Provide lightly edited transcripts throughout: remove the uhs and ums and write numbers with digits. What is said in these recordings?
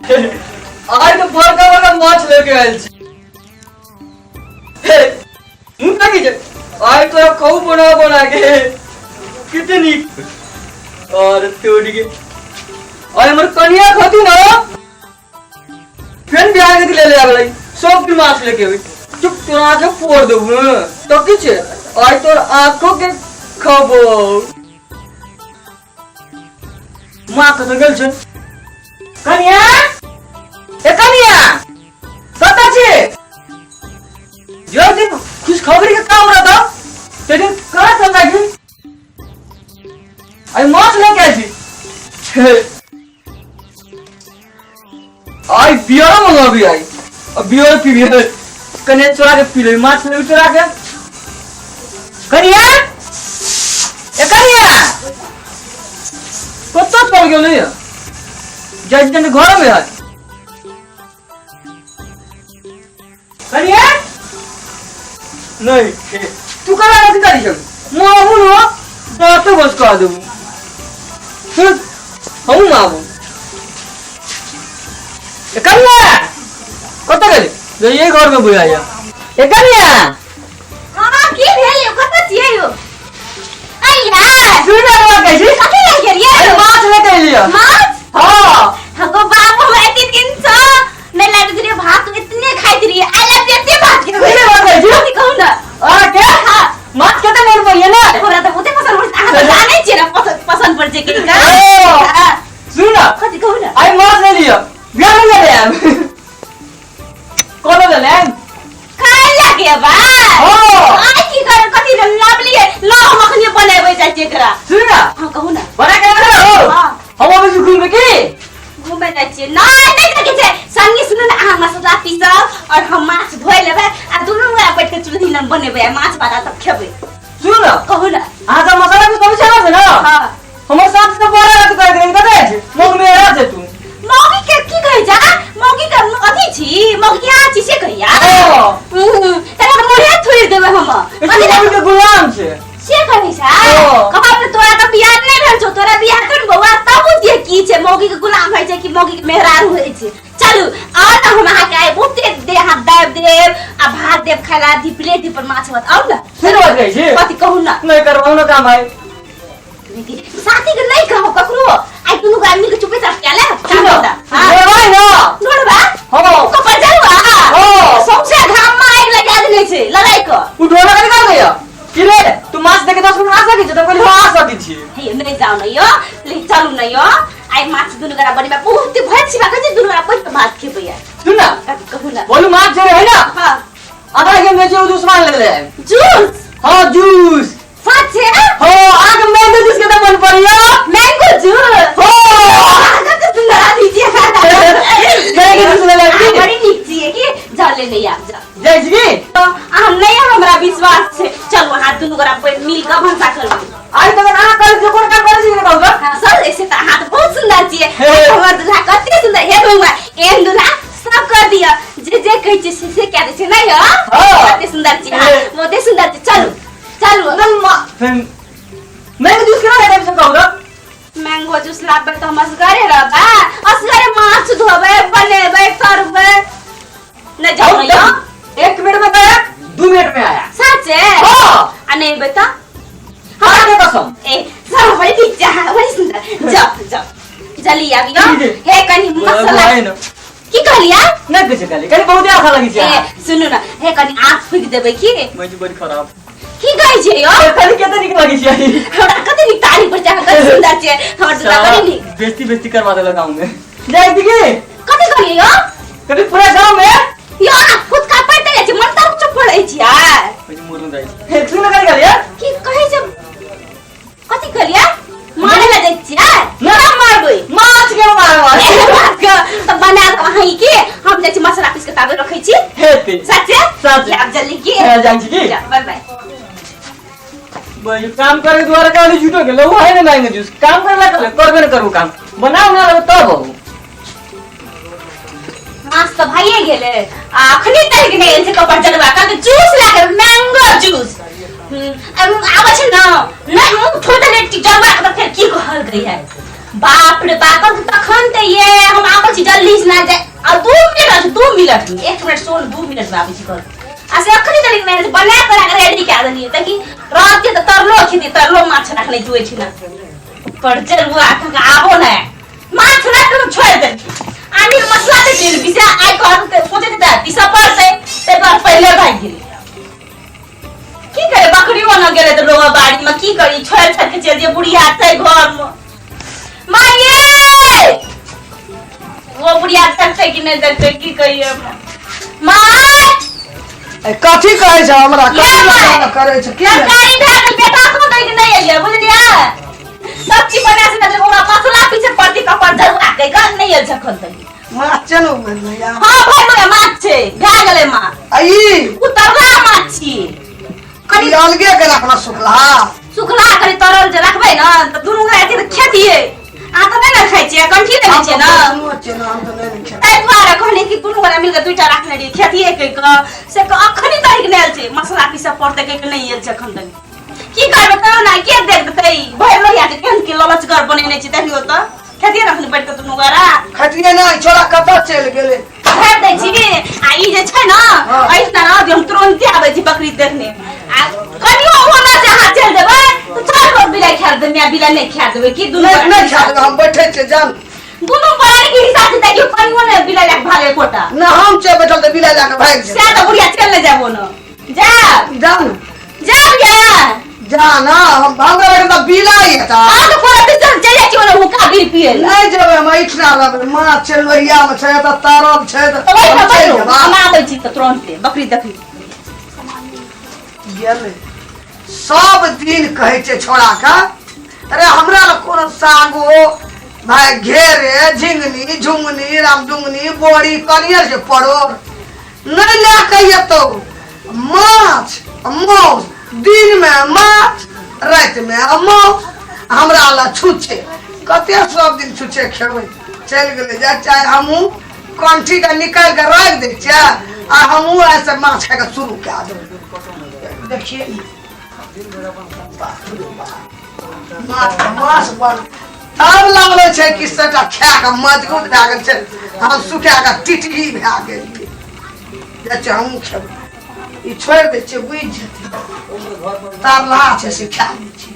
आज तो बड़का बड़का माछ लेके आयल छी मुंह लगी जे आज तो खाऊ बना के कितनी और तोड़ी के और हमर कनिया खाती ना फिर बियाह के ले आगलै सब की माछ लेके आबै चुप तोरा के फोड़ देबू तो की छे आज तोर आंखों के खबो मां कत गेल छे कनिया ए कनिया कत छे जो दिन खुश खबरी के काम रहता ते दिन कहां चल गई आई माछ लेके आई थी आई बियर मंगा भी आई अब बियर पी भी कने चोरा के पी ले माछ ले चोरा के कनिया ए कनिया कत्तो पड़ गेल नहीं जज जन घर में है कनिया नहीं तू करा नहीं करी सब माबू नो बात बस का देबू हम माबू ए कनिया कत गेल ये घर में बुलाया ए कनिया हां की भेल यो कत छियै यो अइया सुना बात कैसी कथि ले गेलियै अरे माछ लेके लिया माछ हां हमको बाबू में इतनी दिन से मैं लग रही भात इतने खाई रही आई लव यू बात की सुना बात कैसी कथि कहू ना आ क्या हां माछ केते मन पड़िए ना हमरा तो बहुते पसंद पड़े आ जाने छी ना पसंद पड़ जे कि का सुना कथि कहू ना आई माछ ले लिया बियाह में ले आया कौन ले ले खाए लगे बा आई की कर कथि लाभ लिए लो हम अखनी बनाबै जाय छै एकरा सुना हां कहू ना बड़ा के हो हां हम अभी घूम के घूमे जाय छी नहीं देखे छै संगी सुन ना अहाँ मसाला पीसब और हम माछ धोइ लेबै आ दुनू गोरा बैठ के चूल्ही न बनेबै माछ भात तब खेबै सुना कहू ना आज मसाला भी सब छाना है ना हां हमर साथ से बड़ा रात कर देंगे कते है मग में रह जे तू मौगी के की कहै जा मौगी के अथी छी मौगी आ छी से कहिया तरा मोरे थोड़ी देबै हम कथि मौगी के गुलाम छे से कहै छा कबाब तोरा त बियाह नहीं भेल छौ तोरा बियाह कर बौआ तब बुझिए की छे मौगी के गुलाम है छे कि मौगी के मेहरारू है छे चलू आ त हम अहाँ के बहुते दे हाथ दाब देब आ भात देब खाला दी प्लेट पर माछ भात आउ ना सुनो बात कहि छी कथि कहू ना नहीं करबाऊ ना काम है साथी के नहीं कहो ककरो आई दुनु गाय मिल के चुपे चाप के ले सुनो हां ए भाई ना नोड़बा हां को पर जावा हां सबसे घाम में आग लगा देने छे लगाई को उ ढोला कथि कर गया कि रे तू माछ देखे 10 मिनट आ सकी छ त कहली हां आ सकी छी हे नहीं जाओ न यो ले चलू न यो आई माछ दुनु गरा बड़ी में बहुत भर छिबा कथि दुनु गरा पैक भात खेबै यार सुन ना कहू ना बोलू माछ जे है ना हां आधा के में जो जूस मान ले ले जूस हां जूस सच है हो आग मैंगो जूस के तो मन पड़ियो मैंगो जूस हो आग तो सुंदर आ दीजिए मैंगो जूस ले ले बड़ी नीक छी कि जा ले नहीं आप जा जय जी तो हम नहीं हमरा विश्वास छे चलो हाथ दुनु गरा पे मिल के भंसा करबे आई तो ना कर जो कोन काम करे छी कहू तो हां सर ऐसे त हाथ बहुत सुंदर छी हमर दूल्हा कते सुंदर हे बउआ एन दूल्हा सब कर दिया जे जे कहै छै से कह दे छै नहीं हो कते सुंदर छी बहुते सुंदर छी चलो चलो नम्मा मैंगो जूस केना है सब कहू तो मैंगो जूस लाबे तो हम असगरे रहबा असगरे माछ धोबे बनेबे करबे न जाओ यो 1 मिनट में गया 2 मिनट में आया सच है हां आ नहीं बता हां के कसम ए सब बड़ी ठीक जा बड़ी सुंदर जा जा जल्दी आ गयो हे कनी मसाला की कहलिया नहीं कुछ कहली बहुत अच्छा लगी छै ए सुनु ना हे कनी आंख फूक देबे की मैं बड़ी खराब की कहै छै यो कहली केते निक लगी छै हमरा कते निक तारीफ पर चाह कते सुंदर छै हमर दूल्हा बड़ी निक बेइज्जती करवा देला गांव में जाय दिगे कते कहलिए यो कभी पूरा गांव में यो खुद का पड़ते छै मन त चुप पड़ै छी यार मुझे मोरन जाय हे तू ना कर यार की कहै छै कथि कहलिया मारे ला जाइ छी यार ना मारबै माछ के मारवा तो बना दो वहीं के हम जाइ छी मसाला पीस के ताबे रखै छी हेते सच सच आप जल्दी की जाय छी की बाय बाय भाई काम करे द्वारा काली झूठो के लो है ना मैंगो जूस काम करला करबे न करू काम बनाओ ना तब हो मास तो भाइए गेले अखनी तक नहीं एल से कपर जलवा का जूस लाके मैंगो जूस आबै छै ना नहीं हम छोटा लेट की जलवा के फिर की कहल गई है बाप रे बाप तखन ते ये हम आबै छी जल्दी से ना जाए आ 2 मिनट 1 मिनट सोन 2 मिनट में आबै छी कर आ से अखनी तरी में बना कर रेडी कर देलिए ताकि रात के तरलो खेती तरलो माछ रखने जुए छी ना पर चलुआ का आबो ना माछ रख के छोड़ दे आनी मसला दे दिल बिसा आई कर के सोचे दा पिसा पड़ते ते पर पहले भाग गेली की करे बकरी न गेले तो लोग बाड़ी में की करी छोड़ छोड़ के चल जे बुढ़िया आते घर में माये वो बुढ़िया तकते कि नहीं तकते की कहिए माय ए कथी कहै छ हमरा कथी लगा करे छ की सरकारी भेल बेटा को दे के नहीं एलिए बुझलिया सब्जी बना से मतलब ओरा मसाला पीछे पड़ती कपर धरवा के गन नहीं एल छखन तक माछ चनो मैया हां भाई मगे माछ छे भे गेले मां आई उतरला माछ छी कनी अलगे के रखना सुखला करी तरल जे रखबै न त दुनु राति त खेतिए आ त नै खाइ छियै कंठी नै छै न सुनो छै न हम त नै खाइ ए द्वारा कहले कि दुनु गोरा मिल के दुईटा रखने री खेतिए के से अखनी तारीख नै आयल छै मसला पीसा पड़ते के नै आयल छै अखन तक की करबे त ना के देख देतै भइल रहिया के केन के ललच घर बनेने छै देखियो त खेतिए रखने बैठ के दुनु गोरा खटिए नै छोरा कतऽ चल गेलै भेट दै छी आ ई जे छै न ऐसना न हम तुरंत आबै छी बकरी देखने आ कनियो ओना से हाथ चल देबै तो चार लोग बिलाई खा दे मैं बिलाई नहीं खा देबै की दुनु नहीं खा देबै हम बैठे छै जान दुनु बड़े के हिसाब से देखियो कनियो ने बिलाई लाग भागे कोटा ना हम छै बैठल त बिलाई लाग भाग छै से तो बुढ़िया चल ले जाबो न जा जान जा या जा ना हम भागे त बिलाई हेता आ तो कोरा बिस्तर चले छी ओने हुका बिल पिए नहीं जेबै हम इठना लबे मां चल लोहिया में छै त तारल छै त हम आबै छी त तुरंत बकरी देखी गेले सब दिन कहै छै छोड़ा का अरे हमरा ल कोनो सागो भाई घेरे झिंगनी झुंगनी रामदुंगनी बोरी कनियर जे पड़ोर नहीं ले के येतो माछ मौस दिन में माछ रात में मौस हमरा ल छुछे कते सब दिन छुछे खेबै चल गेले जा चाहे हमहू कंठी का निकाल के रख दे छै आ हमहू ऐसे माछ खाए के शुरू कर दे देखिए माछ बन तब लगलो छै कि सटा खा के मजबूत भए गेल छै हम सुखा के टिटही भए गेल जे छै हम खेबै ई छोड़ दे छै बुझ जेतै तारला छै से खा लै छै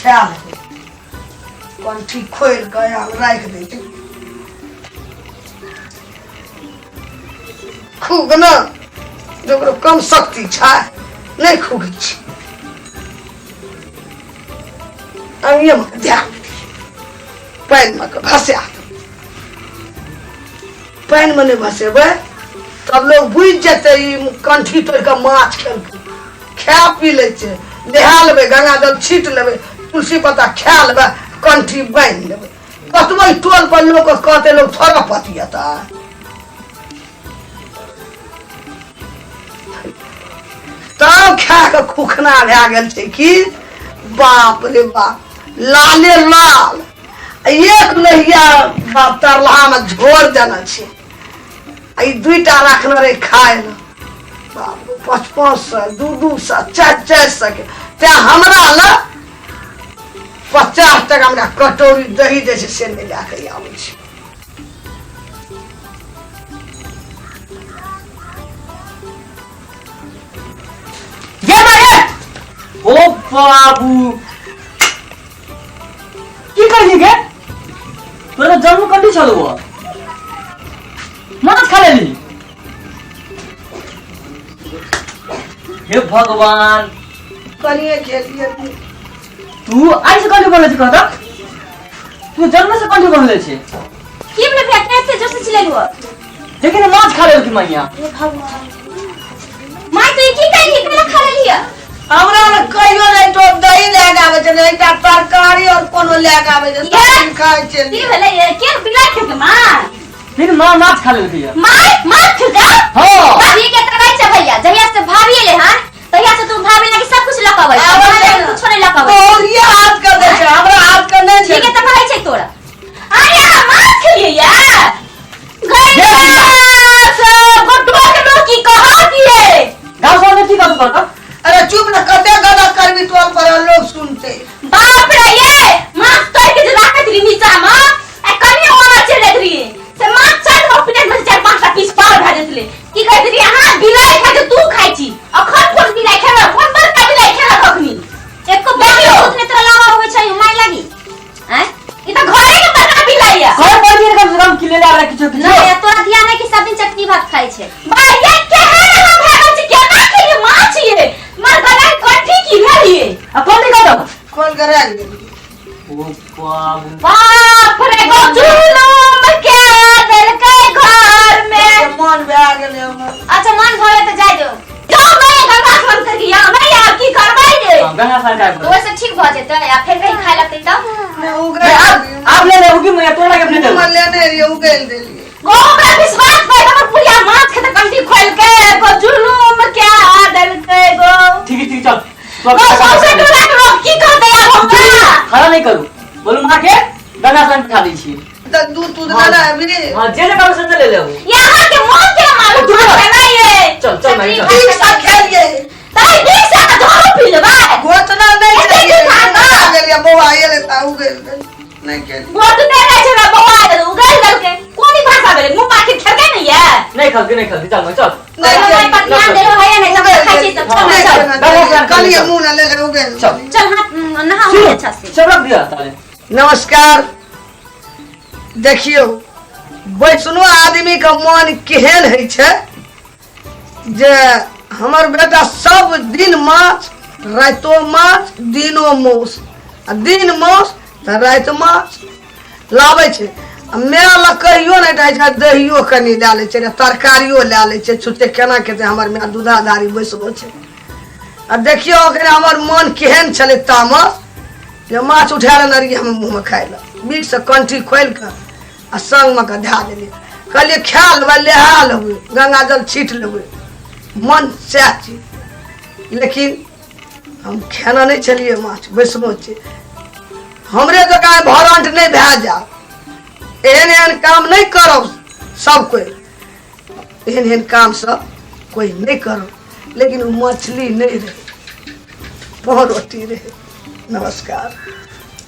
खा ले कंठी खोल के राख दे छै खूब न जकरो कम शक्ति छै नहीं खूब छै अंगे में ध्यान पैन में भसा पैन में नहीं भसेबै तब लोग बुझ जेतै ई कंठी तोड़ के माछ खेलकै खा पी ले छै नहा लेबै गंगा जल छीट लेबै तुलसी पत्ता खा लेबै कंठी बांध लेबै कतबै टोल पर लोग कहते लोग थोड़ा पतियता तब खा के खुखना भए गेल छै कि बाप रे बाप लाले लाल एक नहिया बाप तरला में झोर देना छै ई दुईटा रखने रहे खाए ल बाप 500 200 400 के ते हमरा ल 50 टका हमरा कटोरी दही जे छै से ले जाके आबै छै ओ बाबू की करनी के तोरा जन्म कंडी चलो वो माछ खा लेली हे भगवान कनिए खेलिए तू आई से कंडी बोले छ कहता तू जन्म से कंडी बोले छे की बने फेंकने से जैसे चले हुआ लेकिन माछ खा लेली मैया हे भगवान माय तो की करी केना खा लिया हमरा न कहियो नहीं तो दही ले आवे छै नहीं ता तरकारी और कोनो ले आवे छै सब खाय छै की भेले के बिलाई के मां फिर मां माछ खा लेली है माछ खा हां भाभी के तरह छै भैया जहिया से भाभी ले हां तहिया से तू भाभी लगे सब कुछ लकावे कुछ नहीं लकावे और ये हाथ कर दे छै हमरा हाथ कर नहीं छै ठीक है त कहै छै तोरा अरे माछ खइए यार घर से गोटवा के लोग की कहा दिए बाप रे गो जुलुम के दिल के घर में मन भए गेलै हमर। अच्छा मन भरे तो जाय दो क्यों मैं गंगा स्नान कर गया मैं यार की करवाई दे गंगा स्नान काय तो वैसे ठीक भ जेतै या फिर कहीं खाए लगतै त मैं उगल आप ले ले होगी मैं तोड़ा के अपने दे मैं लेने रही उगल देलिए। गो का विश्वास पे हमर पुलिया माछ के त कंठी खोल के गो जुलुम के दिल के गो ठीक चल गो सबसे टोला लोग की कर दे अब हमरा खड़ा नहीं करू बोलू मां के गंगा स्नान खा दी छी त दूध गाना है भी हां जे काम से ले ले हो यहाँ के मन के मालूम है ना ये चल मैं चल ठीक सा खेलिए ताई देख से धरो पी लेबा घोटना नहीं चाहिए बौआ एले ता उगल नहीं के गोट दे रहे छै ना बौआ दे उगल दल के कोनी भाषा बोले मुंह पाके खेलके नहीं है नहीं खा चल मैं चल नहीं पर ध्यान दे है नहीं सब खाई छी सब चल कल ये मुंह ना ले ले उगल चल हाथ नहा हो अच्छा से सब रख दिया ताले नमस्कार। देखियो वैष्णो आदमी का मन केहन है छे जे हमर बेटा सब दिन माछ रातो माछ दिनो माछ आ दिन माछ त रात माछ लावे छे आ मेरा ला कहियो नहीं कहै छै दहियो कनी ला ले छे तरकारियो ला ले छे छुते केना केते हमर मेरा दूधाधारी बैसबो छे आ देखियो ओकरे हमर मन केहन छले तामस जे माछ उठा ले नरिया हम मुंह में खाइला बीच से कंठी खोल के आ संग में के धा देलिए कहलिए खा लेबै लेहा लेबै गंगा जल छीट लेबै मन चाची लेकिन हम खाना नहीं चलिए माछ बैसबो छे हमरे जगह भरंट नहीं भए जा एहन एहन काम नहीं करब सब कोई एहन एहन काम सब कोई नहीं करब लेकिन मछली नहीं रहे रोटी रहे। नमस्कार।